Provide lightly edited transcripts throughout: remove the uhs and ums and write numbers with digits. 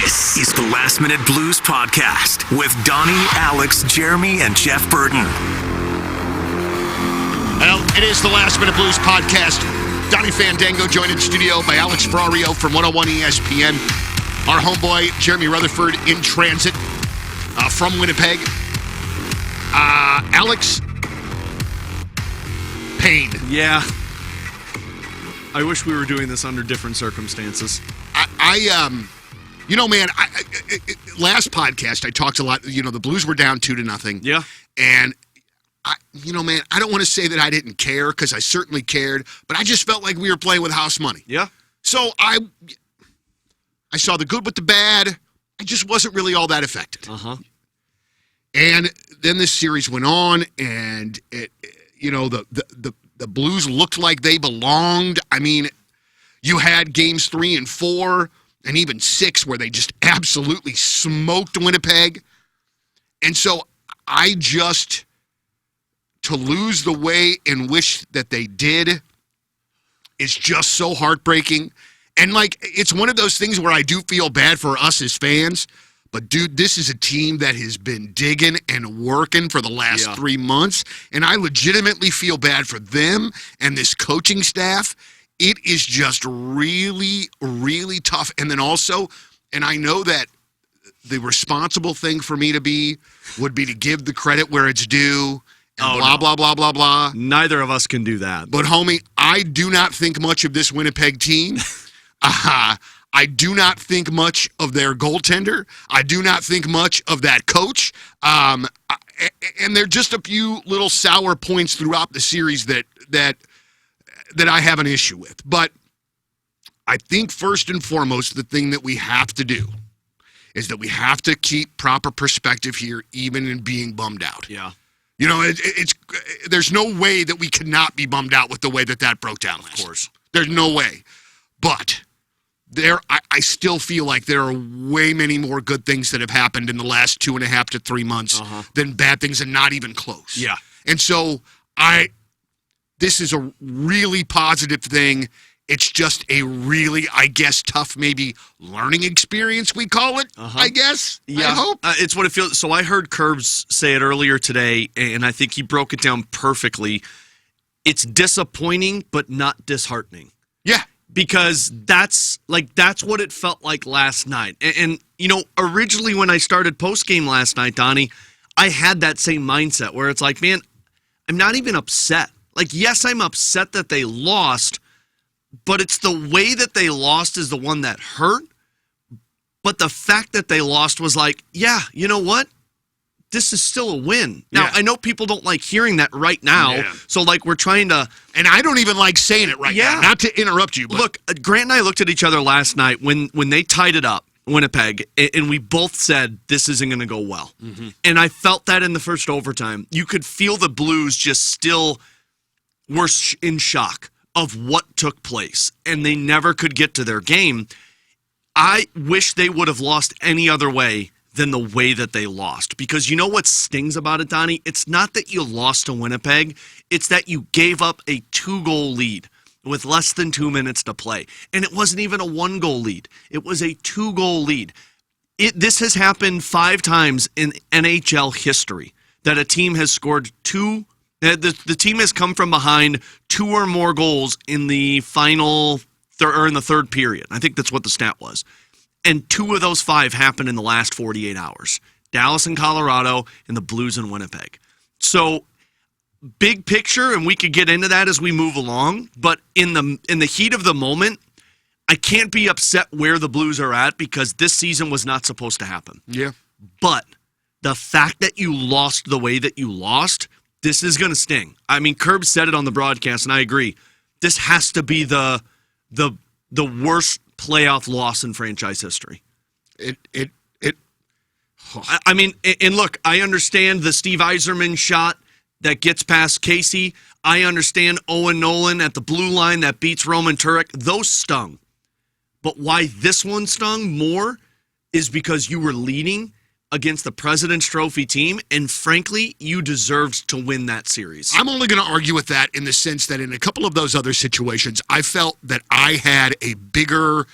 This is the Last Minute Blues Podcast with Donny, Alex, Jeremy, and Jeff Burton. Well, it is the Last Minute Blues Podcast. Donny Fandango joined in studio by Alex Ferrario from 101 ESPN. Our homeboy, Jeremy Rutherford, in transit from Winnipeg. Alex, pain. Yeah. I wish we were doing this under different circumstances. Last podcast I talked a lot. The Blues were down 2-0. Yeah. And I don't want to say that I didn't care because I certainly cared, but I just felt like we were playing with house money. Yeah. So I saw the good with the bad. I just wasn't really all that affected. And then this series went on, and the Blues looked like they belonged. I mean, you had games 3 and 4 and even 6 where they just absolutely smoked Winnipeg. And so to lose the way in which that they did is just so heartbreaking. And, it's one of those things where I do feel bad for us as fans. But, dude, this is a team that has been digging and working for the last 3 months. And I legitimately feel bad for them and this coaching staff. It is just really, really tough. And then also, and I know that the responsible thing for me would be to give the credit where it's due. And blah, blah, blah, blah. Neither of us can do that. But, homie, I do not think much of this Winnipeg team. I do not think much of their goaltender. I do not think much of that coach. And there are just a few little sour points throughout the series that I have an issue with. But I think first and foremost, the thing that we have to do is that we have to keep proper perspective here, even in being bummed out. Yeah. There's no way that we cannot be bummed out with the way that broke down last. Of course. There's no way. But I still feel like there are way many more good things that have happened in the last 2.5 to 3 months than bad things, and not even close. Yeah. And so this is a really positive thing. It's just a really, I guess, tough, maybe learning experience, we call it, I guess. Yeah. I hope. It's what it feels. So I heard Curbs say it earlier today, and I think he broke it down perfectly. It's disappointing, but not disheartening. Yeah. Because that's what it felt like last night. And originally when I started postgame last night, Donnie, I had that same mindset where it's like, man, I'm not even upset. Yes, I'm upset that they lost, but it's the way that they lost is the one that hurt. But the fact that they lost was like, yeah, you know what? This is still a win. Now, I know people don't like hearing that right now, so we're trying to... And I don't even like saying it right now, not to interrupt you. But. Look, Grant and I looked at each other last night when they tied it up, Winnipeg, and we both said, this isn't going to go well. And I felt that in the first overtime. You could feel the Blues just still were in shock of what took place, and they never could get to their game. I wish they would have lost any other way than the way that they lost. Because you know what stings about it, Donnie? It's not that you lost to Winnipeg. It's that you gave up a 2-goal lead with less than 2 minutes to play. And it wasn't even a 1-goal lead. It was a 2-goal lead. This has happened 5 times in NHL history that a team has scored 2. The team has come from behind 2 or more goals in the final or in the third period. I think that's what the stat was. And 2 of those 5 happened in the last 48 hours. Dallas and Colorado and the Blues in Winnipeg. So big picture, and we could get into that as we move along, but in the heat of the moment, I can't be upset where the Blues are at because this season was not supposed to happen. Yeah. But the fact that you lost the way that you lost, this is going to sting. I mean, Curb said it on the broadcast, and I agree. This has to be the worst playoff loss in franchise history. I mean, and look, I understand the Steve Yzerman shot that gets past Casey. I understand Owen Nolan at the blue line that beats Roman Turek. Those stung. But why this one stung more is because you were leading against the President's Trophy team, and frankly, you deserved to win that series. I'm only going to argue with that in the sense that in a couple of those other situations, I felt that I had a bigger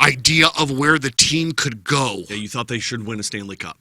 idea of where the team could go. Yeah, you thought they should win a Stanley Cup.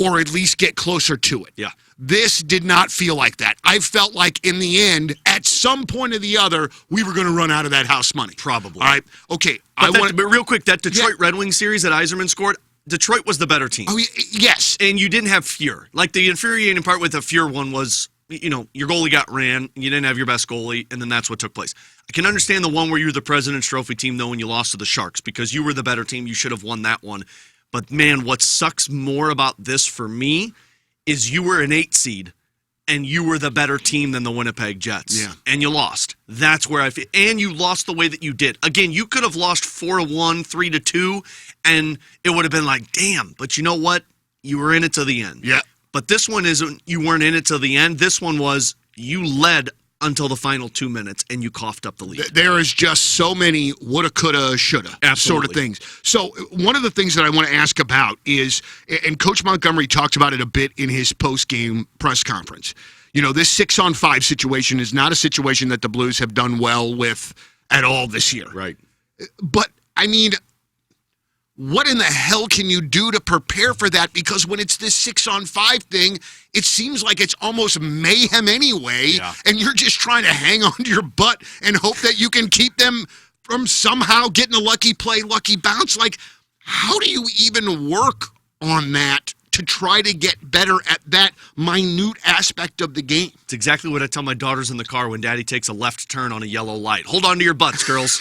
Or at least get closer to it. Yeah. This did not feel like that. I felt like in the end, at some point or the other, we were going to run out of that house money. Probably. All right. Okay. But real quick, that Detroit Red Wings series that Yzerman scored, Detroit was the better team. Oh, yes. And you didn't have Fuhr. Like, the infuriating part with the Fuhr one was, your goalie got ran, you didn't have your best goalie, and then that's what took place. I can understand the one where you were the President's Trophy team, though, when you lost to the Sharks, because you were the better team. You should have won that one. But, man, what sucks more about this for me is you were an 8 seed, and you were the better team than the Winnipeg Jets. Yeah. And you lost. That's where I feel. And you lost the way that you did. Again, you could have lost 4-1, 3-2, and it would have been like, damn. But you know what? You were in it to the end. Yeah. But this one isn't, you weren't in it to the end. This one was, you led until the final 2 minutes, and you coughed up the lead. There is just so many woulda, coulda, shoulda sort of things. So one of the things that I want to ask about is, and Coach Montgomery talked about it a bit in his post-game press conference, this 6-on-5 situation is not a situation that the Blues have done well with at all this year. Right. But, I mean, what in the hell can you do to prepare for that? Because when it's this 6-on-5 thing, it seems like it's almost mayhem anyway, and you're just trying to hang on to your butt and hope that you can keep them from somehow getting a lucky play, lucky bounce. Like, how do you even work on that to try to get better at that minute aspect of the game? It's exactly what I tell my daughters in the car when Daddy takes a left turn on a yellow light. Hold on to your butts, girls.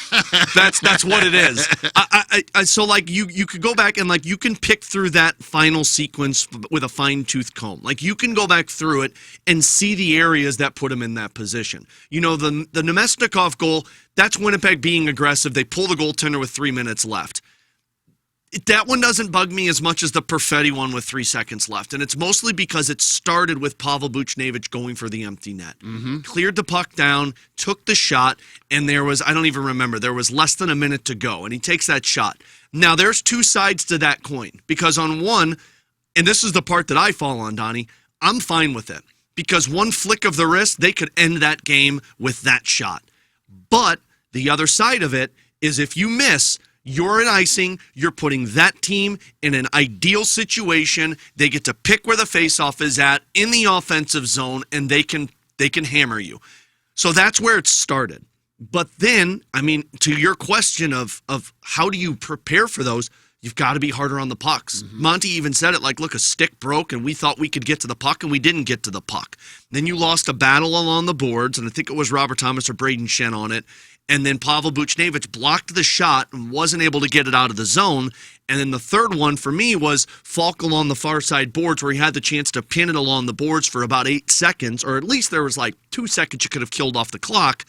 That's what it is. So like you could go back and like you can pick through that final sequence with a fine-tooth comb. Like you can go back through it and see the areas that put him in that position. The Nemesnikov goal, that's Winnipeg being aggressive. They pull the goaltender with 3 minutes left. That one doesn't bug me as much as the Perfetti one with 3 seconds left. And it's mostly because it started with Pavel Buchnevich going for the empty net. Mm-hmm. Cleared the puck down, took the shot, and there was less than a minute to go. And he takes that shot. Now, there's two sides to that coin. Because on one, and this is the part that I fall on, Donnie, I'm fine with it. Because one flick of the wrist, they could end that game with that shot. But the other side of it is if you miss, you're in icing, you're putting that team in an ideal situation. They get to pick where the faceoff is at in the offensive zone, and they can hammer you. So that's where it started. But then, I mean, to your question of how do you prepare for those, you've got to be harder on the pucks. Mm-hmm. Monty even said it like, look, a stick broke, and we thought we could get to the puck, and we didn't get to the puck. Then you lost a battle along the boards, and I think it was Robert Thomas or Braden Shen on it. And then Pavel Buchnevich blocked the shot and wasn't able to get it out of the zone. And then the third one for me was Falk along the far side boards where he had the chance to pin it along the boards for about 8 seconds, or at least there was like 2 seconds you could have killed off the clock,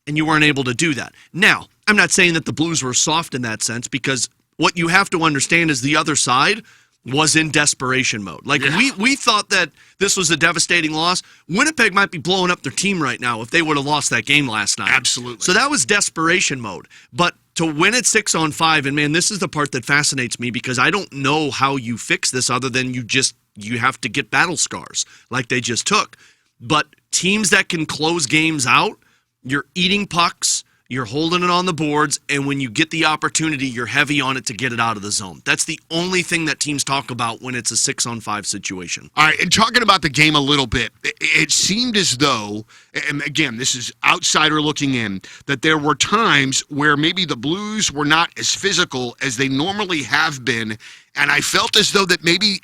and you weren't able to do that. Now, I'm not saying that the Blues were soft in that sense, because what you have to understand is the other side was in desperation mode. Like, we thought that this was a devastating loss. Winnipeg might be blowing up their team right now if they would have lost that game last night. Absolutely. So that was desperation mode. But to win at 6-on-5, and man, this is the part that fascinates me, because I don't know how you fix this other than you have to get battle scars like they just took. But teams that can close games out, you're eating pucks, you're holding it on the boards, and when you get the opportunity, you're heavy on it to get it out of the zone. That's the only thing that teams talk about when it's a 6-on-5 situation. All right, and talking about the game a little bit, it seemed as though, and again, this is outsider looking in, that there were times where maybe the Blues were not as physical as they normally have been, and I felt as though that maybe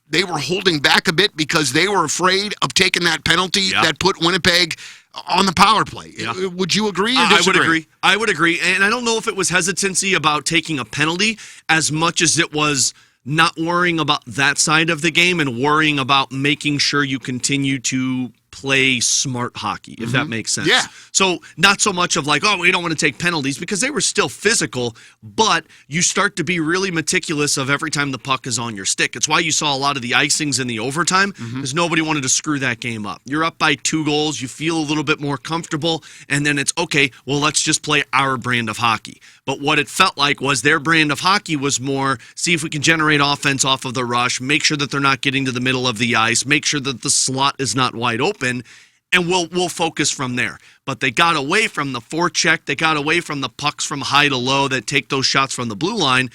they were holding back a bit because they were afraid of taking that penalty that put Winnipeg on the power play. Yeah. Would you agree or disagree? I would agree. And I don't know if it was hesitancy about taking a penalty as much as it was not worrying about that side of the game and worrying about making sure you continue to play smart hockey, if that makes sense. Yeah. So not so much of like, oh, we don't want to take penalties, because they were still physical, but you start to be really meticulous of every time the puck is on your stick. It's why you saw a lot of the icings in the overtime, because nobody wanted to screw that game up. You're up by 2 goals, you feel a little bit more comfortable, and then it's, okay, well, let's just play our brand of hockey. But what it felt like was their brand of hockey was more, see if we can generate offense off of the rush, make sure that they're not getting to the middle of the ice, make sure that the slot is not wide open. and we'll focus from there. But they got away from the forecheck. They got away from the pucks from high to low that take those shots from the blue line.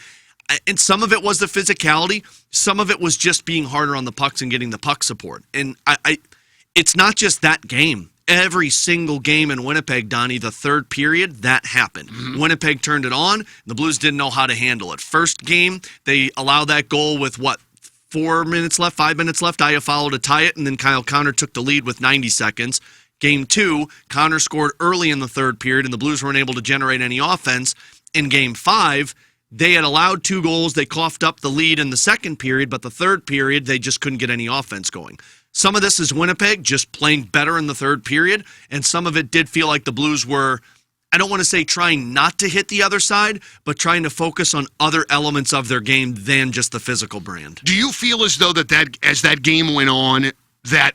And some of it was the physicality. Some of it was just being harder on the pucks and getting the puck support. And it's not just that game. Every single game in Winnipeg, Donnie, the third period, that happened. Mm-hmm. Winnipeg turned it on. The Blues didn't know how to handle it. First game, they allowed that goal with, 5 minutes left? Iafallo to tie it, and then Kyle Connor took the lead with 90 seconds. Game 2, Connor scored early in the third period, and the Blues weren't able to generate any offense. In Game 5, they had allowed 2 goals. They coughed up the lead in the second period, but the third period, they just couldn't get any offense going. Some of this is Winnipeg just playing better in the third period, and some of it did feel like the Blues were, I don't want to say trying not to hit the other side, but trying to focus on other elements of their game than just the physical brand. Do you feel as though that as that game went on, that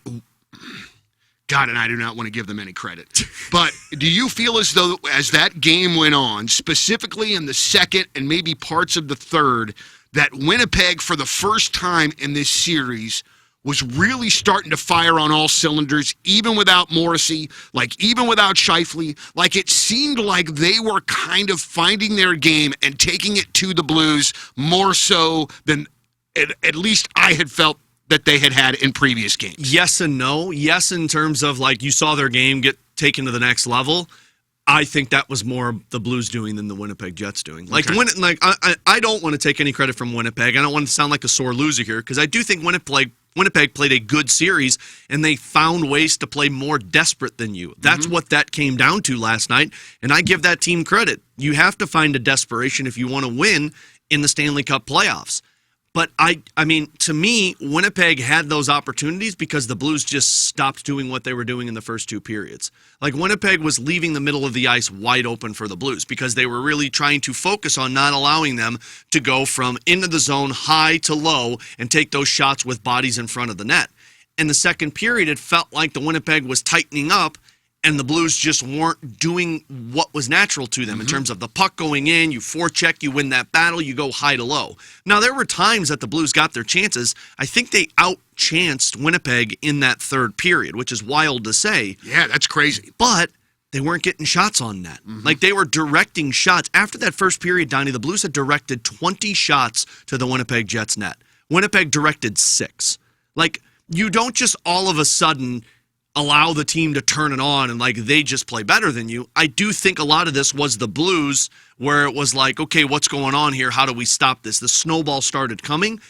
God, and I do not want to give them any credit, but do you feel as though as that game went on, specifically in the second and maybe parts of the third, that Winnipeg for the first time in this series was really starting to fire on all cylinders, even without Morrissey, even without Scheifele? It seemed like they were kind of finding their game and taking it to the Blues more so than at least I had felt that they had in previous games. Yes and no. Yes, in terms of you saw their game get taken to the next level. I think that was more the Blues doing than the Winnipeg Jets doing. I don't want to take any credit from Winnipeg. I don't want to sound like a sore loser here, because I do think Winnipeg played a good series, and they found ways to play more desperate than you. That's what that came down to last night, and I give that team credit. You have to find a desperation if you want to win in the Stanley Cup playoffs. But, I mean, to me, Winnipeg had those opportunities because the Blues just stopped doing what they were doing in the first 2 periods. Winnipeg was leaving the middle of the ice wide open for the Blues because they were really trying to focus on not allowing them to go from into the zone high to low and take those shots with bodies in front of the net. In the second period, it felt like the Winnipeg was tightening up, and the Blues just weren't doing what was natural to them in terms of the puck going in, you forecheck, you win that battle, you go high to low. Now, there were times that the Blues got their chances. I think they outchanced Winnipeg in that third period, which is wild to say. Yeah, that's crazy. But they weren't getting shots on net. They were directing shots. After that first period, Donnie, the Blues had directed 20 shots to the Winnipeg Jets net. Winnipeg directed 6. You don't just all of a sudden allow the team to turn it on and they just play better than you. I do think a lot of this was the Blues, where it was okay, what's going on here? How do we stop this? The snowball started coming.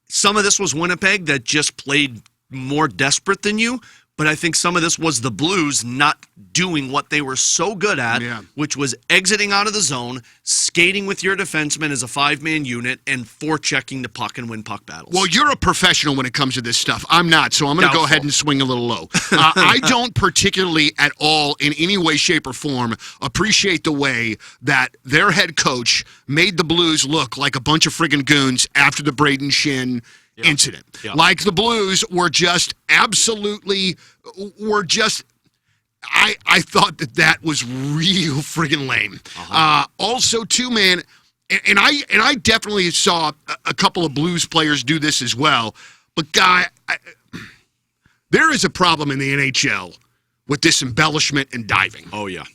Some of this was Winnipeg that just played more desperate than you, but I think some of this was the Blues not doing what they were so good at, which was exiting out of the zone, skating with your defenseman as a 5-man unit, and forechecking the puck and win puck battles. Well, you're a professional when it comes to this stuff. I'm not, so I'm going to go ahead and swing a little low. I don't particularly at all, in any way, shape, or form, appreciate the way that their head coach made the Blues look like a bunch of friggin' goons after the Braden Shin incident. The Blues were just absolutely, I thought that was real friggin' lame. Also, too, man, and I definitely saw a couple of Blues players do this as well, but there is a problem in the NHL with this embellishment and diving. Oh, yeah.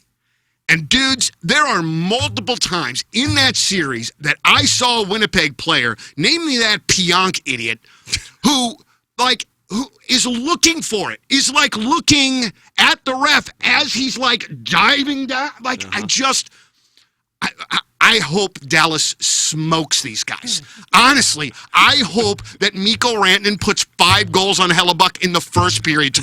And dudes, there are multiple times in that series that I saw a Winnipeg player, namely that Pionk idiot, who is looking for it, is looking at the ref as he's diving down. I hope Dallas smokes these guys. Honestly, I hope that Mikko Rantanen puts 5 goals on Hellebuck in the first period.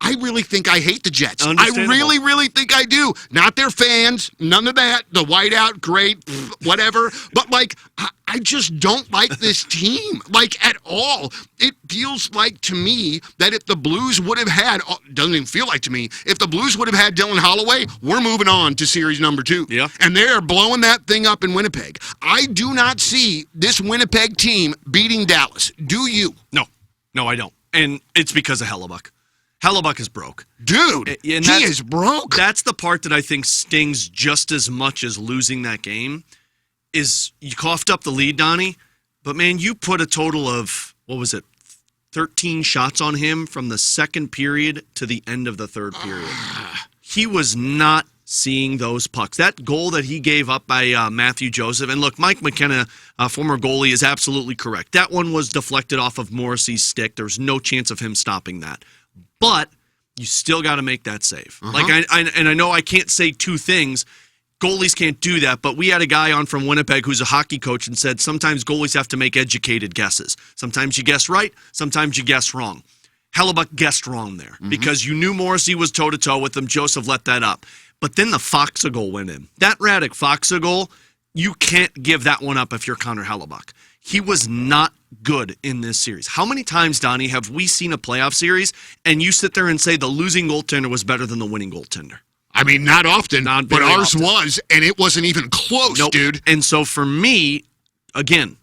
I really think I hate the Jets. I really, really think I do. Not their fans, none of that. The whiteout, great, whatever. But, I just don't like this team, at all. It feels like to me that if the Blues would have had, doesn't even feel like to me, if the Blues would have had Dylan Holloway, we're moving on to series number 2. Yeah. And they're blowing that thing up in Winnipeg. I do not see this Winnipeg team beating Dallas. Do you? No, I don't. And it's because of Hellebuck. Hellebuck is broke. Dude, he is broke. That's the part that I think stings just as much as losing that game, is you coughed up the lead, Donnie, but, man, you put a total of, 13 shots on him from the second period to the end of the third period. He was not seeing those pucks. That goal that he gave up by Matthew Joseph, and look, Mike McKenna, former goalie, is absolutely correct. That one was deflected off of Morrissey's stick. There's no chance of him stopping that. But you still got to make that save. Like I know I can't say two things. Goalies can't do that, but we had a guy on from Winnipeg who's a hockey coach and said sometimes goalies have to make educated guesses. Sometimes you guess right, sometimes you guess wrong. Hellebuck guessed wrong there because you knew Morrissey was toe-to-toe with him. Joseph let that up. But then the Foxa goal went in. That Radek Foxa goal, you can't give that one up if you're Connor Hellebuck. He was not good in this series. How many times, Donnie, have we seen a playoff series and you sit there and say the losing goaltender was better than the winning goaltender? I mean, not often, but ours often. was, and it wasn't even close, dude. And so for me, again,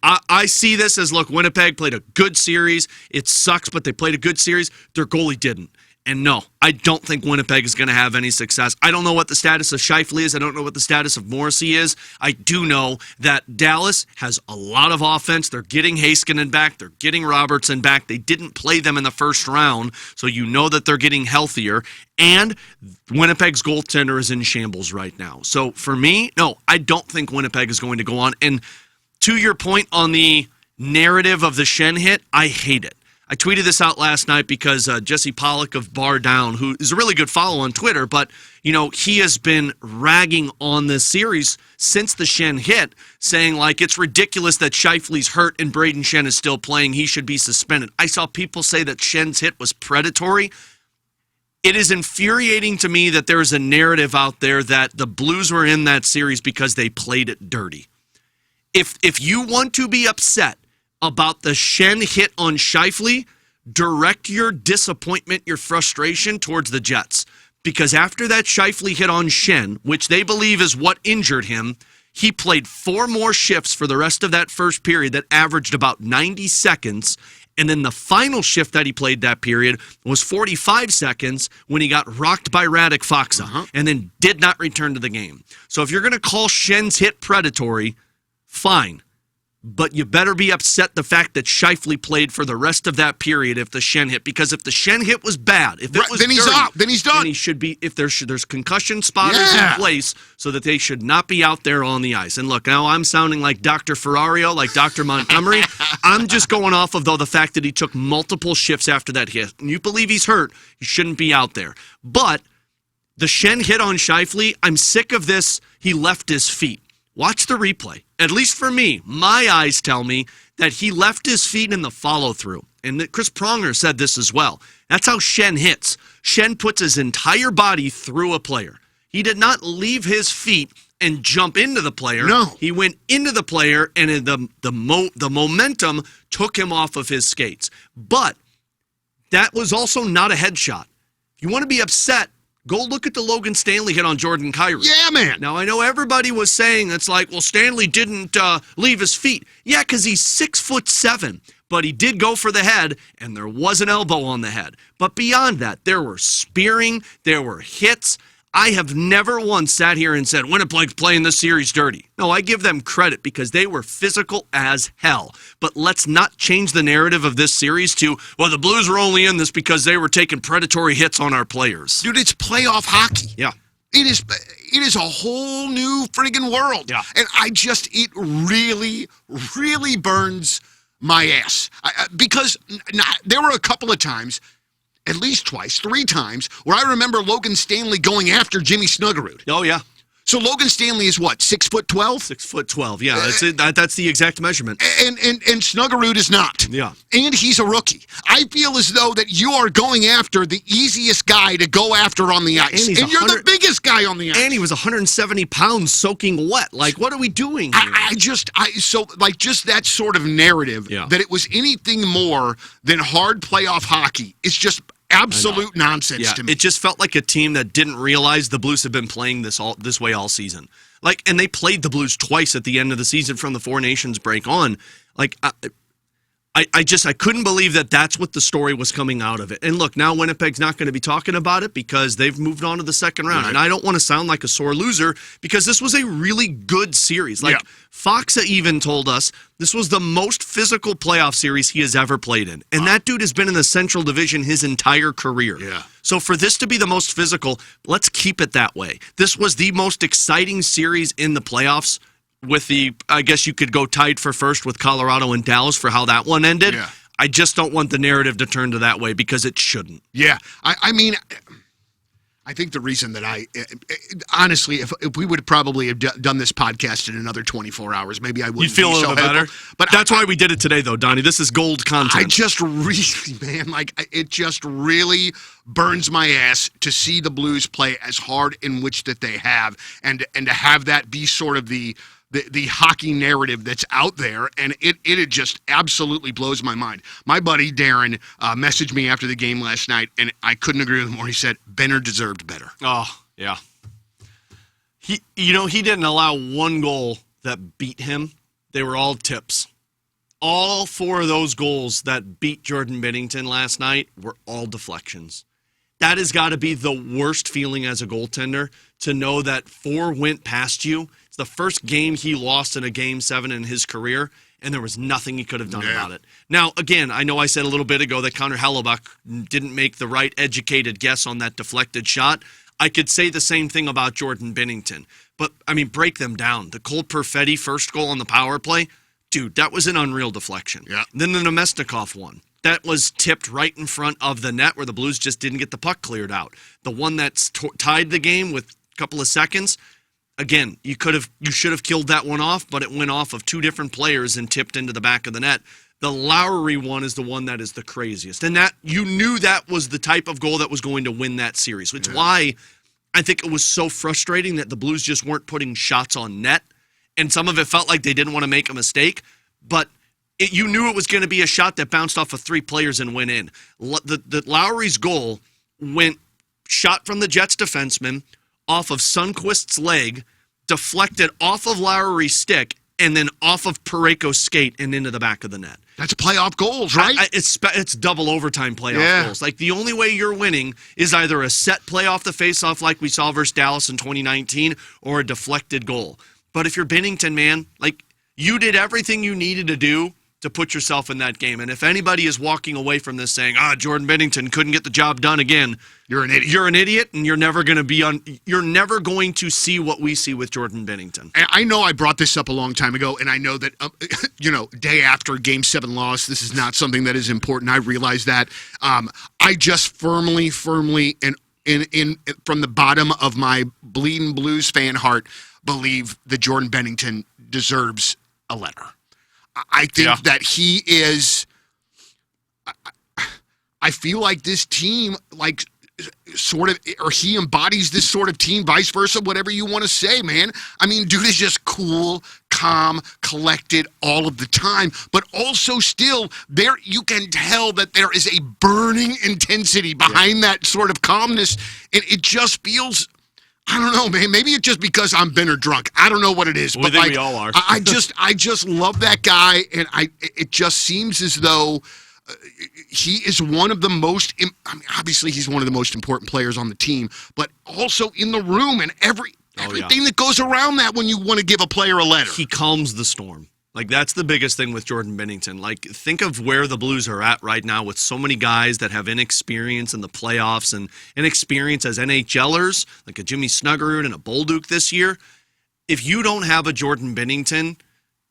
I see this as, look, Winnipeg played a good series. It sucks, but they played a good series. Their goalie didn't. And no, I don't think Winnipeg is going to have any success. I don't know what the status of Scheifele is. I don't know what the status of Morrissey is. I do know that Dallas has a lot of offense. They're getting Heiskanen back. They're getting Robertson back. They didn't play them in the first round, so you know that they're getting healthier. And Winnipeg's goaltender is in shambles right now. So for me, no, I don't think Winnipeg is going to go on. And to your point on the narrative of the Schenn hit, I hate it. I tweeted this out last night because Jesse Pollock of Bar Down, who is a really good follow on Twitter, but he has been ragging on this series since the Schenn hit, saying like it's ridiculous that Scheifele's hurt and Braden Schenn is still playing. He should be suspended. I saw people say that Schenn's hit was predatory. It is infuriating to me that there is a narrative out there that the Blues were in that series because they played it dirty. If you want to be upset about the Schenn hit on Scheifele, direct your disappointment, your frustration towards the Jets. Because after that Scheifele hit on Schenn, which they believe is what injured him, he played 4 more shifts for the rest of that first period that averaged about 90 seconds. And then the final shift that he played that period was 45 seconds when he got rocked by Radek Foxa and then did not return to the game. So if you're going to call Schenn's hit predatory, fine. But you better be upset the fact that Scheifele played for the rest of that period if the Schenn hit. Because if the Schenn hit was bad, if it was then he's dirty, out. Then he's done. Then he should be. If there's concussion spotters in place so that they should not be out there on the ice. And look, now I'm sounding like Dr. Ferrario, like Dr. Montgomery. I'm just going off of the fact that he took multiple shifts after that hit. And you believe he's hurt, he shouldn't be out there. But the Schenn hit on Scheifele, I'm sick of this. He left his feet. Watch the replay. At least for me, my eyes tell me that he left his feet in the follow-through. And Chris Pronger said this as well. That's how Schenn hits. Schenn puts his entire body through a player. He did not leave his feet and jump into the player. No. He went into the player, and the momentum took him off of his skates. But that was also not a headshot. If you want to be upset, go look at the Logan Stanley hit on Jordan Kyrou. Yeah, man. Now, I know everybody was saying it's like, well, Stanley didn't leave his feet. Yeah, because he's 6'7", but he did go for the head, and there was an elbow on the head. But beyond that, there were spearing, there were hits. I have never once sat here and said, Winnipeg's playing this series dirty. No, I give them credit because they were physical as hell. But let's not change the narrative of this series to, well, the Blues were only in this because they were taking predatory hits on our players. Dude, it's playoff hockey. Yeah. It is a whole new friggin' world. Yeah. And it really, really burns my ass. Because there were a couple of times, at least twice, 3 times, where I remember Logan Stanley going after Jimmy Snuggerud. Oh, yeah. So Logan Stanley is what, 6'12"? 6'12", yeah. That's the exact measurement. And Snuggerud is not. Yeah. And he's a rookie. I feel as though that you are going after the easiest guy to go after on the ice. And you're the biggest guy on the ice. And he was 170 pounds soaking wet. Like, what are we doing here? Just that sort of narrative that it was anything more than hard playoff hockey. It's just absolute nonsense to me. It just felt like a team that didn't realize the Blues have been playing this way all season. And they played the Blues twice at the end of the season from the Four Nations break on. I couldn't believe that that's what the story was coming out of it. And look, now Winnipeg's not going to be talking about it because they've moved on to the second round. Right. And I don't want to sound like a sore loser because this was a really good series. Like Fox even told us this was the most physical playoff series he has ever played in. And that dude has been in the Central Division his entire career. Yeah. So for this to be the most physical, let's keep it that way. This was the most exciting series in the playoffs. With I guess you could go tied for first with Colorado and Dallas for how that one ended. Yeah. I just don't want the narrative to turn to that way because it shouldn't. Yeah. I mean, I think the reason that honestly, if we would probably have done this podcast in another 24 hours, maybe I wouldn't. You'd feel a little bit better. But that's why we did it today, though, Donnie. This is gold content. I just really, man, it just really burns my ass to see the Blues play as hard in which that they have, and to have that be sort of the hockey narrative that's out there, and it just absolutely blows my mind. My buddy Darren messaged me after the game last night, and I couldn't agree with him more. He said, Benner deserved better. Oh, yeah. He didn't allow one goal that beat him. They were all tips. All 4 of those goals that beat Jordan Binnington last night were all deflections. That has got to be the worst feeling as a goaltender, to know that 4 went past you. It's the first game he lost in a Game 7 in his career, and there was nothing he could have done about it. Now, again, I know I said a little bit ago that Connor Hellebuck didn't make the right educated guess on that deflected shot. I could say the same thing about Jordan Binnington. But, I mean, break them down. The Cole Perfetti first goal on the power play, dude, that was an unreal deflection. Yeah. Then the Nemesnikov one. That was tipped right in front of the net where the Blues just didn't get the puck cleared out. The one that tied the game with a couple of seconds, again, you should have killed that one off, but it went off of 2 different players and tipped into the back of the net. The Lowry one is the one that is the craziest. And that you knew that was the type of goal that was going to win that series. It's why I think it was so frustrating that the Blues just weren't putting shots on net. And some of it felt like they didn't want to make a mistake, but you knew it was going to be a shot that bounced off of 3 players and went in. The Lowry's goal went shot from the Jets defenseman off of Sundqvist's leg, deflected off of Lowry's stick, and then off of Pareko's skate and into the back of the net. That's playoff goals, right? It's double overtime playoff goals. Like, the only way you're winning is either a set play off the faceoff like we saw versus Dallas in 2019 or a deflected goal. But if you're Binnington, man, like, you did everything you needed to do to put yourself in that game. And if anybody is walking away from this saying, Jordan Binnington couldn't get the job done again, you're an idiot. You're an idiot, and you're never going to see what we see with Jordan Binnington. I know I brought this up a long time ago, and I know that, day after Game 7 loss, this is not something that is important. I realize that. I just firmly, and in from the bottom of my bleeding Blues fan heart, believe that Jordan Binnington deserves a letter. I think that he is. I feel like this team, like, sort of, or he embodies this sort of team, vice versa, whatever you want to say, man. I mean, dude is just cool, calm, collected all of the time, but also still there. You can tell that there is a burning intensity behind that sort of calmness, and it just feels. I don't know, man. Maybe it's just because I'm Benner drunk. I don't know what it is. But like, we all are. I just love that guy, and it just seems as though he is one of the most. I mean, obviously he's one of the most important players on the team, but also in the room and everything that goes around that when you want to give a player a letter. He calms the storm. Like, that's the biggest thing with Jordan Binnington. Like, think of where the Blues are at right now with so many guys that have inexperience in the playoffs and inexperience as NHLers, like a Jimmy Snuggerud and a Bolduc this year. If you don't have a Jordan Binnington,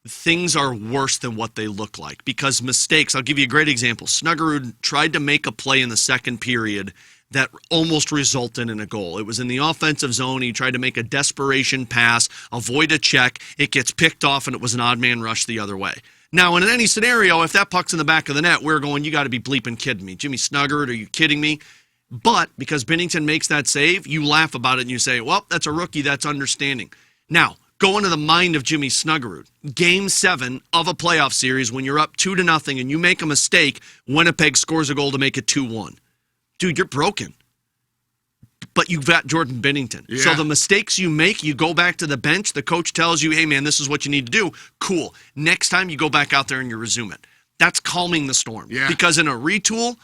things are worse than what they look like because mistakes. I'll give you a great example. Snuggerud tried to make a play in the second period that almost resulted in a goal. It was in the offensive zone. He tried to make a desperation pass, avoid a check. It gets picked off, and it was an odd man rush the other way. Now, in any scenario, if that puck's in the back of the net, we're going, you got to be bleeping kidding me. Jimmy Snuggerud, are you kidding me? But because Binnington makes that save, you laugh about it and you say, well, that's a rookie. That's understanding. Now, go into the mind of Jimmy Snuggerud. Game 7 of a playoff series, when you're up 2-0 and you make a mistake, Winnipeg scores a goal to make it 2-1. Dude, you're broken. But you've got Jordan Binnington. Yeah. So the mistakes you make, you go back to the bench. The coach tells you, hey, man, this is what you need to do. Cool. Next time you go back out there and you resume it. that's calming the storm. Yeah. Because in a retool,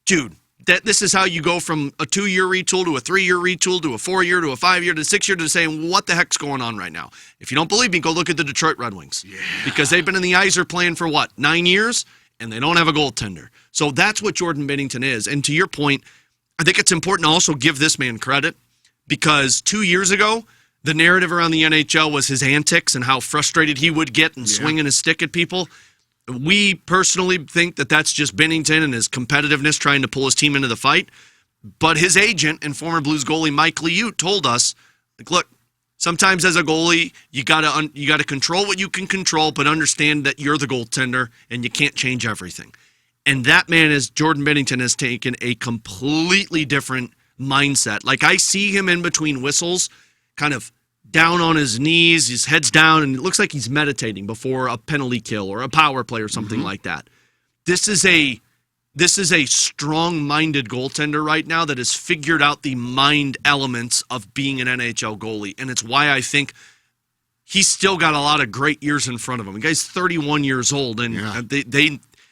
dude, this is how you go from a 2-year retool to a 3-year retool to a 4-year to a 5-year to a 6-year to saying, what the heck's going on right now? If you don't believe me, go look at the Detroit Red Wings. Yeah. Because they've been in the Iser plan for 9 years, and they don't have a goaltender. So that's what Jordan Binnington is. And to your point, I think it's important to also give this man credit because 2 years ago, the narrative around the NHL was his antics and how frustrated he would get and swinging his stick at people. We personally think that that's just Binnington and his competitiveness trying to pull his team into the fight. But his agent and former Blues goalie Mike Liut told us, like, look, sometimes as a goalie, you gotta control what you can control, but understand that you're the goaltender and you can't change everything. And that man Jordan Binnington has taken a completely different mindset. Like I see him in between whistles, kind of down on his knees, his head's down, and it looks like he's meditating before a penalty kill or a power play or something like that. This is a strong-minded goaltender right now that has figured out the mind elements of being an NHL goalie, and it's why I think he's still got a lot of great years in front of him. The guy's 31 years old, and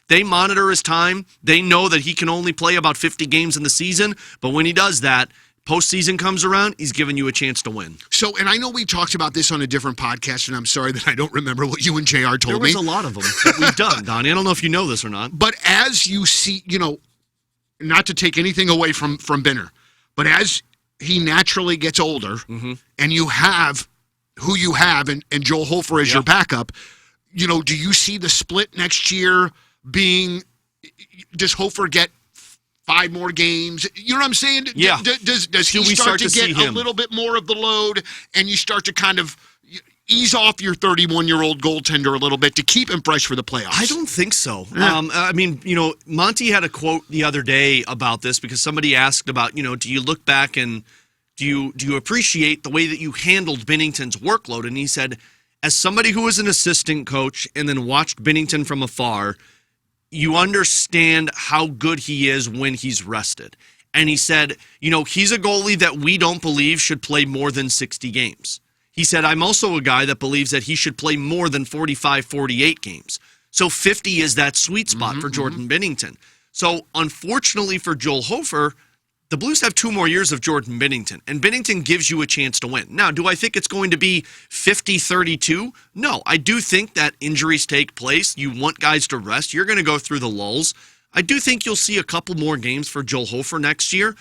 they monitor his time. They know that he can only play about 50 games in the season, but when he does that, postseason comes around, he's giving you a chance to win. So, and I know we talked about this on a different podcast, and I'm sorry that I don't remember what you and JR told me. There was a lot of them that we've done, Donnie. I don't know if you know this or not. But as you see, not to take anything away from Binner, but as he naturally gets older, and you have who you have, and Joel Hofer as your backup, do you see the split next year being, does Hofer get 5 more games? You know what I'm saying? Yeah. Does he start to get a little bit more of the load, and you start to kind of ease off your 31-year-old goaltender a little bit to keep him fresh for the playoffs? I don't think so. Yeah. Monty had a quote the other day about this because somebody asked about, do you look back and do you appreciate the way that you handled Binnington's workload? And he said, as somebody who was an assistant coach and then watched Binnington from afar, you understand how good he is when he's rested. And he said, he's a goalie that we don't believe should play more than 60 games. He said, I'm also a guy that believes that he should play more than 45, 48 games. So 50 is that sweet spot for Jordan Binnington. So unfortunately for Joel Hofer, the Blues have 2 more years of Jordan Binnington, and Binnington gives you a chance to win. Now, do I think it's going to be 50-32? No, I do think that injuries take place. You want guys to rest. You're going to go through the lulls. I do think you'll see a couple more games for Joel Hofer next year,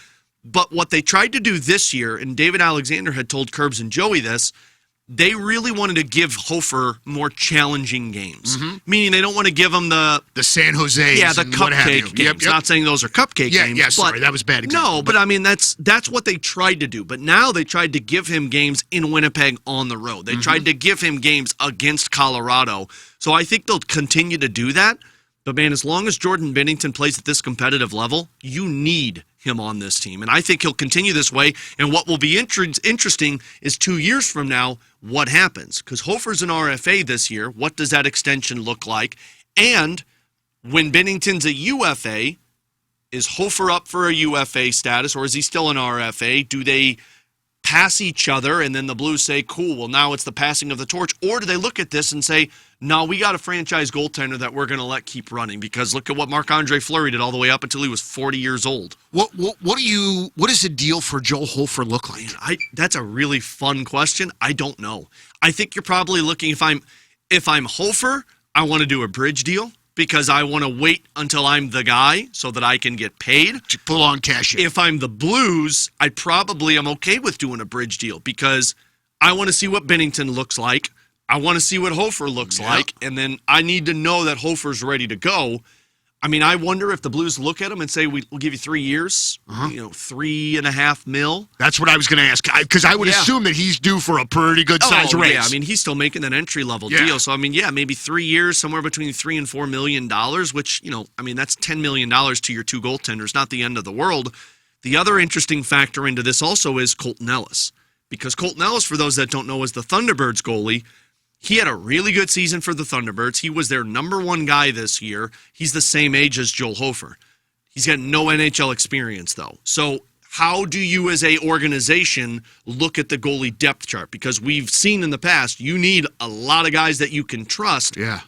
but what they tried to do this year, and David Alexander had told Curbs and Joey this, they really wanted to give Hofer more challenging games. Meaning they don't want to give him the San Jose, the cupcake games. Not saying those are cupcake games. Yeah, sorry, that was bad example. No, but I mean that's what they tried to do. But now they tried to give him games in Winnipeg on the road. They tried to give him games against Colorado. So I think they'll continue to do that. But man, as long as Jordan Binnington plays at this competitive level, you need him on this team. And I think he'll continue this way. And what will be interesting is 2 years from now, what happens? Because Hofer's an RFA this year. What does that extension look like? And when Binnington's a UFA, is Hofer up for a UFA status or is he still an RFA? Do they pass each other and then the Blues say, cool, well, now it's the passing of the torch? Or do they look at this and say, no, we got a franchise goaltender that we're going to let keep running because look at what Marc-Andre Fleury did all the way up until he was 40 years old. What does a deal for Joel Hofer look like? That's a really fun question. I don't know. I think you're probably looking, if I'm Hofer, I want to do a bridge deal because I want to wait until I'm the guy so that I can get paid. To pull on cash in. If I'm the Blues, I'm okay with doing a bridge deal because I want to see what Binnington looks like. I want to see what Hofer looks like, and then I need to know that Hofer's ready to go. I mean, I wonder if the Blues look at him and say, we'll give you 3 years, $3.5 million. That's what I was going to ask, because I would assume that he's due for a pretty good size raise. Yeah, I mean, he's still making that entry-level deal. So, I mean, maybe 3 years, somewhere between $3 and $4 million, which, that's $10 million to your 2 goaltenders, not the end of the world. The other interesting factor into this also is Colton Ellis, because Colton Ellis, for those that don't know, is the Thunderbirds goalie. He had a really good season for the Thunderbirds. He was their number 1 guy this year. He's the same age as Joel Hofer. He's got no NHL experience, though. So how do you as a organization look at the goalie depth chart? Because we've seen in the past, you need a lot of guys that you can trust. Yeah.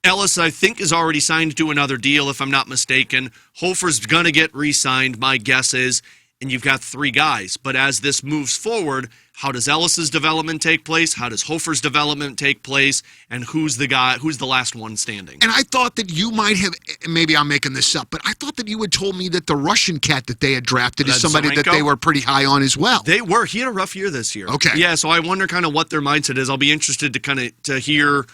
Ellis, I think, is already signed to another deal, if I'm not mistaken. Hofer's going to get re-signed, my guess is, and you've got 3 guys. But as this moves forward, how does Ellis's development take place? How does Hofer's development take place? And who's the last one standing? And I thought that you might have, maybe I'm making this up, but I thought that you had told me that the Russian cat that they had drafted is somebody that they were pretty high on as well. They were. He had a rough year this year. Okay. Yeah, so I wonder kind of what their mindset is. I'll be interested to hear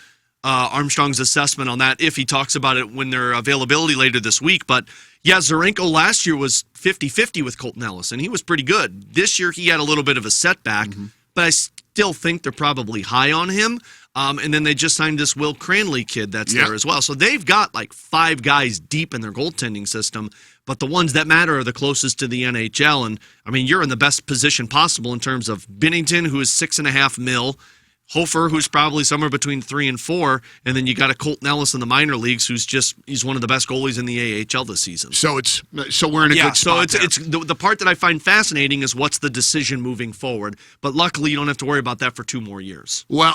Armstrong's assessment on that if he talks about it when their availability later this week. But yeah, Zarenko last year was 50-50 with Colton Ellis, and he was pretty good. This year he had a little bit of a setback, but I still think they're probably high on him. And then they just signed this Will Cranley kid that's there as well. So they've got like 5 guys deep in their goaltending system, but the ones that matter are the closest to the NHL. And, I mean, you're in the best position possible in terms of Binnington, who is $6.5 million, Hofer, who's probably somewhere between 3 and 4, and then you got a Colton Ellis in the minor leagues, he's one of the best goalies in the AHL this season. So we're in a good spot. So it's the part that I find fascinating is what's the decision moving forward. But luckily, you don't have to worry about that for 2 more years. Well,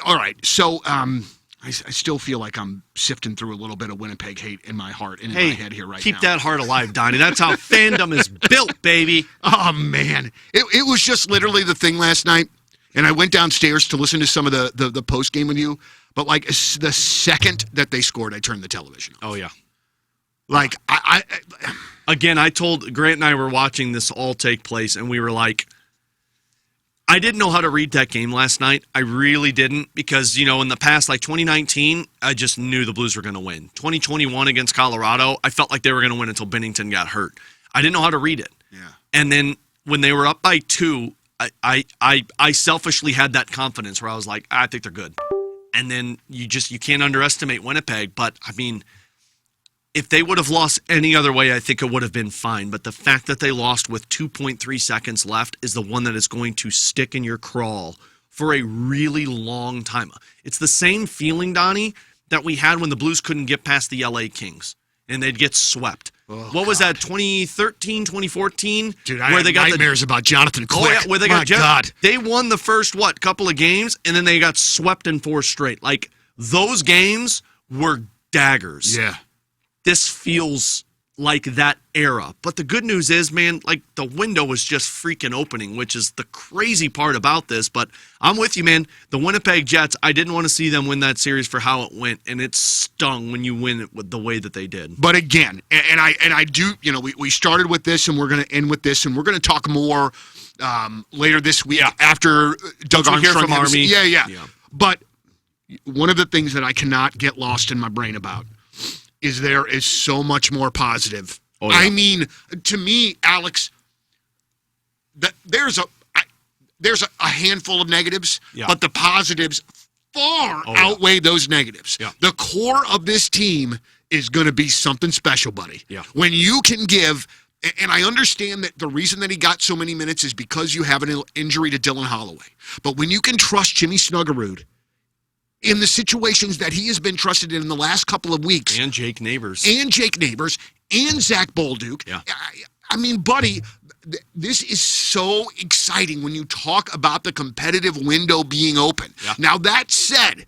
all right. So I still feel like I'm sifting through a little bit of Winnipeg hate in my heart and in my head here right now. Keep that heart alive, Donnie. That's how fandom is built, baby. Oh man, it was just literally the thing last night. And I went downstairs to listen to some of the post game with you. But like the second that they scored, I turned the television off. Oh yeah. Like Again, I told Grant and I were watching this all take place, and we were like, I didn't know how to read that game last night. I really didn't, because in the past, like 2019, I just knew the Blues were going to win. 2021 against Colorado, I felt like they were going to win until Binnington got hurt. I didn't know how to read it. Yeah. And then when they were up by 2. I selfishly had that confidence where I was like, I think they're good. And then you can't underestimate Winnipeg. But, I mean, if they would have lost any other way, I think it would have been fine. But the fact that they lost with 2.3 seconds left is the one that is going to stick in your crawl for a really long time. It's the same feeling, Donnie, that we had when the Blues couldn't get past the LA Kings and they'd get swept. What was that, 2013, 2014? Dude, I had nightmares about Jonathan Quick. Oh, yeah, where they got God. They won the first, couple of games, and then they got swept in 4 straight. Like, those games were daggers. Yeah. This feels like that era. But the good news is, man, like, the window was just freaking opening, which is the crazy part about this. But I'm with you, man. The Winnipeg Jets, I didn't want to see them win that series for how it went, and it stung when you win it with the way that they did. But again, and I do, we started with this, and we're going to end with this, and we're going to talk more later this week after Doug Armstrong. Hear from Army. Yeah. But one of the things that I cannot get lost in my brain about is there is so much more positive. Oh, yeah. I mean, to me, Alex, there's a handful of negatives, but the positives far outweigh those negatives. Yeah. The core of this team is going to be something special, buddy. Yeah. When you can give, and I understand that the reason that he got so many minutes is because you have an injury to Dylan Holloway. But when you can trust Jimmy Snuggerud in the situations that he has been trusted in the last couple of weeks. And Jake Neighbors. And Zach Bolduc. Yeah. I mean, buddy, this is so exciting when you talk about the competitive window being open. Yeah. Now, that said,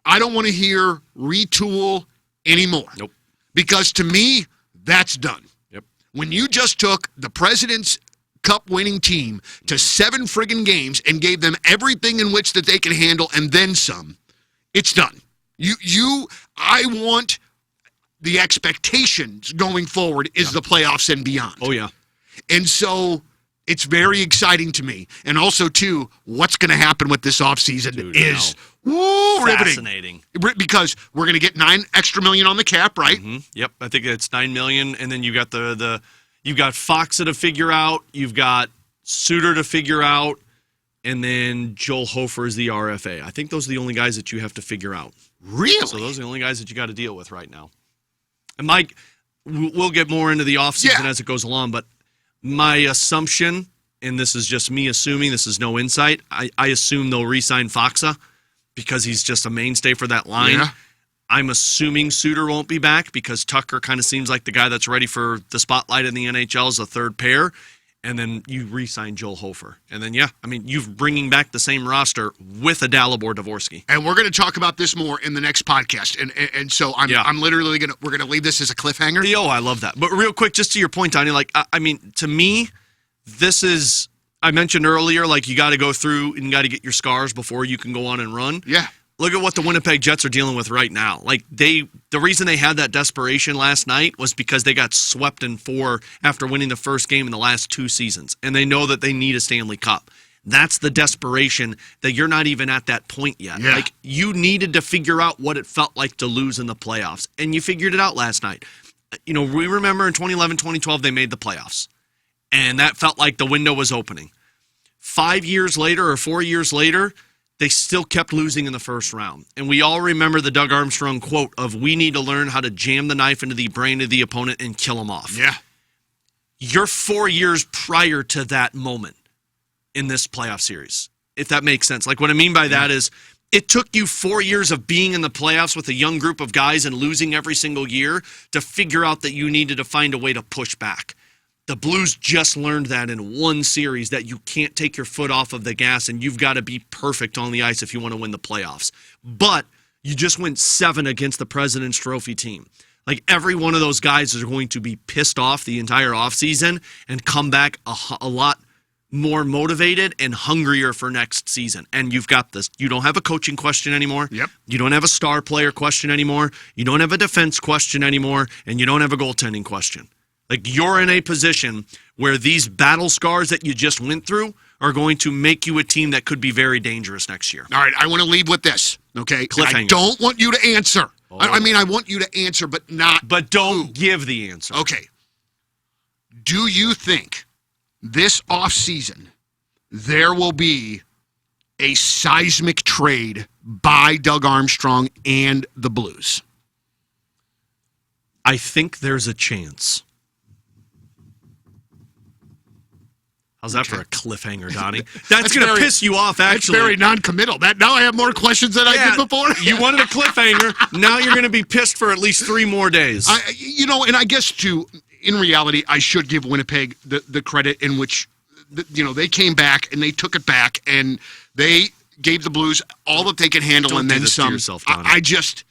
I don't want to hear retool anymore. Nope. Because to me, that's done. Yep. When you just took the President's Cup winning team to 7 friggin' games and gave them everything in which that they can handle and then some, it's done. I want the expectations going forward is the playoffs and beyond. Oh, yeah. And so it's very exciting to me. And also, too, what's going to happen with this offseason is fascinating. Riveting. Because we're going to get $9 extra million on the cap, right? Mm-hmm. Yep, I think it's $9 million, and then you got you've got Foxa to figure out, you've got Suter to figure out, and then Joel Hofer is the RFA. I think those are the only guys that you have to figure out. Really? So those are the only guys that you got to deal with right now. And Mike, we'll get more into the offseason as it goes along, but my assumption, and this is just me assuming, this is no insight, I assume they'll re-sign Foxa because he's just a mainstay for that line. Yeah. I'm assuming Suter won't be back because Tucker kind of seems like the guy that's ready for the spotlight in the NHL as a third pair. And then you re-sign Joel Hofer. And then, you're bringing back the same roster with a Dalibor Dvorsky. And we're going to talk about this more in the next podcast. And so I'm literally we're going to leave this as a cliffhanger. I love that. But real quick, just to your point, Donnie, to me, this is, I mentioned earlier, you got to go through and you got to get your scars before you can go on and run. Yeah. Look at what the Winnipeg Jets are dealing with right now. The reason they had that desperation last night was because they got swept in 4 after winning the first game in the last 2 seasons. And they know that they need a Stanley Cup. That's the desperation that you're not even at that point yet. Yeah. You needed to figure out what it felt like to lose in the playoffs. And you figured it out last night. We remember in 2011, 2012, they made the playoffs. And that felt like the window was opening. 5 years later or 4 years later, they still kept losing in the first round. And we all remember the Doug Armstrong quote of, we need to learn how to jam the knife into the brain of the opponent and kill him off. Yeah. You're 4 years prior to that moment in this playoff series, if that makes sense. What I mean by that is it took you 4 years of being in the playoffs with a young group of guys and losing every single year to figure out that you needed to find a way to push back. The Blues just learned that in one series, that you can't take your foot off of the gas and you've got to be perfect on the ice if you want to win the playoffs. But you just went 7 against the President's Trophy team. Every one of those guys is going to be pissed off the entire offseason and come back a lot more motivated and hungrier for next season. And you've got this. You don't have a coaching question anymore. Yep. You don't have a star player question anymore. You don't have a defense question anymore. And you don't have a goaltending question. You're in a position where these battle scars that you just went through are going to make you a team that could be very dangerous next year. All right, I want to leave with this, okay? Cliffhanger. I don't want you to answer. Oh. I want you to answer, but not... But don't give the answer. Okay. Do you think this offseason there will be a seismic trade by Doug Armstrong and the Blues? I think there's a chance. How's that for a cliffhanger, Donnie? That's going to piss you off, actually. That's very non-committal. Now I have more questions than I did before. You wanted a cliffhanger. Now you're going to be pissed for at least 3 more days. And I guess, too, in reality, I should give Winnipeg the credit in which, they came back and they took it back and they gave the Blues all that they could handle. Don't and do then this some. To yourself, Donnie. I just...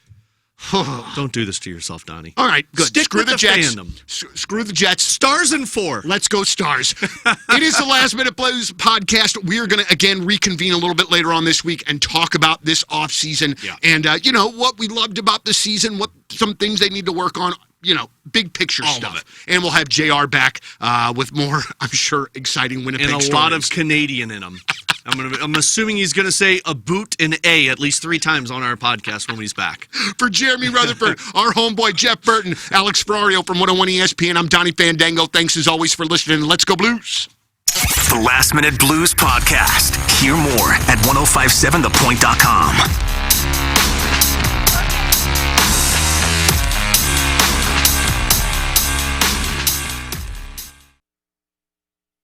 Don't do this to yourself, Donnie. All right, good. Stick Screw with the Jets. fandom. Screw the Jets. Stars and 4. Let's go Stars. It is the Last Minute Blues podcast. We are going to, again, reconvene a little bit later on this week and talk about this offseason. Yeah. And, what we loved about the season, what some things they need to work on, big picture All stuff. of it. And we'll have JR back with more, I'm sure, exciting Winnipeg And a stories. lot of Canadian in him. I'm assuming he's going to say a boot and A at least 3 times on our podcast when he's back. For Jeremy Rutherford, our homeboy Jeff Burton, Alex Ferrario from 101 ESPN, I'm Donnie Fandango. Thanks as always for listening. Let's go Blues. The Last Minute Blues podcast. Hear more at 1057thepoint.com.